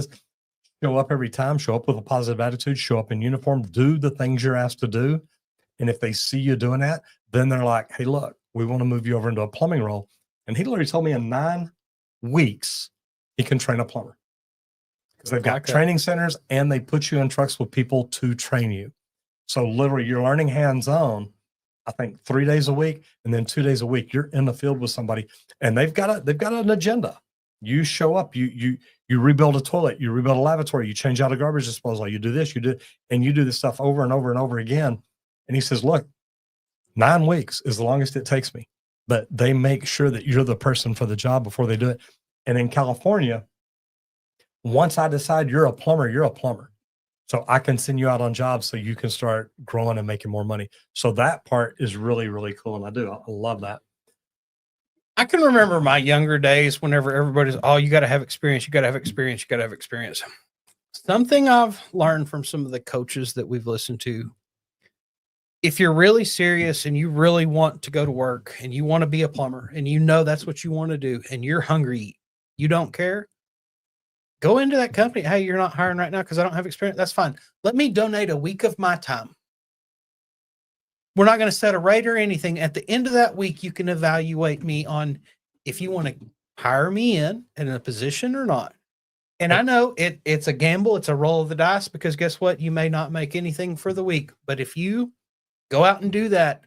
Show up every time, show up with a positive attitude, show up in uniform, do the things you're asked to do. And if they see you doing that, then they're like, hey, look, we want to move you over into a plumbing role. And he literally told me in 9 weeks, he can train a plumber because they've got training centers and they put you in trucks with people to train you. So literally you're learning hands-on, I think 3 days a week, and then 2 days a week, you're in the field with somebody and they've got an agenda. You show up, you rebuild a toilet, you rebuild a lavatory, you change out a garbage disposal, you do this, and you do this stuff over and over and over again. And he says, look, 9 weeks is the longest it takes me, but they make sure that you're the person for the job before they do it. And in California, once I decide you're a plumber, you're a plumber. So I can send you out on jobs so you can start growing and making more money. So that part is really, really cool. And I love that. I can remember my younger days whenever everybody's, oh, you got to have experience. You got to have experience. You got to have experience. Something I've learned from some of the coaches that we've listened to, if you're really serious and you really want to go to work and you want to be a plumber and you know that's what you want to do and you're hungry, you don't care, go into that company. Hey, you're not hiring right now because I don't have experience. That's fine. Let me donate a week of my time. We're not going to set a rate or anything. At the end of that week, you can evaluate me on if you want to hire me in a position or not. And I know it's a gamble. It's a roll of the dice because guess what? You may not make anything for the week. But if you go out and do that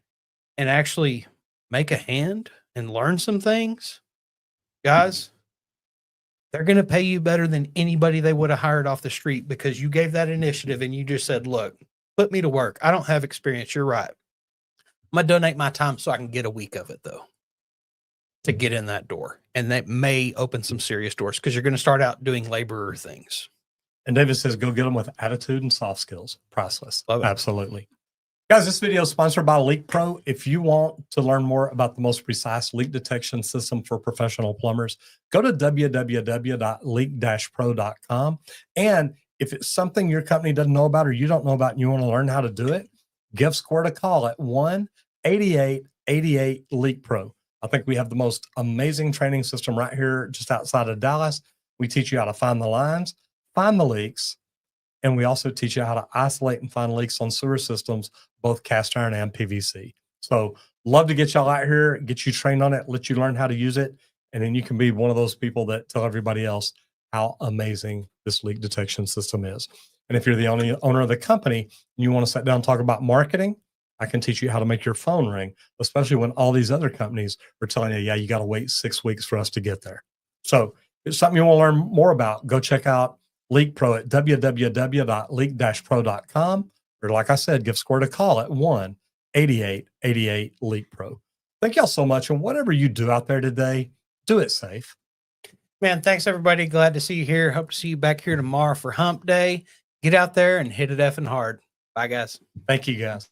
and actually make a hand and learn some things, guys, they're going to pay you better than anybody they would have hired off the street because you gave that initiative and you just said, look, put me to work. I don't have experience. You're right. I'm going to donate my time so I can get a week of it, though, to get in that door. And that may open some serious doors because you're going to start out doing laborer things. And David says, go get them with attitude and soft skills. Priceless. Love it. Absolutely. Guys, this video is sponsored by Leak Pro. If you want to learn more about the most precise leak detection system for professional plumbers, go to www.leak-pro.com. And if it's something your company doesn't know about or you don't know about and you want to learn how to do it, give Squirt a call at 1-8888-LEAK-PRO. I think we have the most amazing training system right here just outside of Dallas. We teach you how to find the lines, find the leaks, and we also teach you how to isolate and find leaks on sewer systems, both cast iron and PVC. So love to get y'all out here, get you trained on it, let you learn how to use it, and then you can be one of those people that tell everybody else how amazing this leak detection system is. And if you're the only owner of the company and you want to sit down and talk about marketing, I can teach you how to make your phone ring, especially when all these other companies are telling you, yeah, you got to wait 6 weeks for us to get there. So if it's something you want to learn more about, go check out Leak Pro at www.leak-pro.com. Or like I said, give Squirt a call at 1-8888-LEAK-PRO. Thank y'all so much. And whatever you do out there today, do it safe. Man, thanks everybody. Glad to see you here. Hope to see you back here tomorrow for Hump Day. Get out there and hit it effing hard. Bye, guys. Thank you, guys.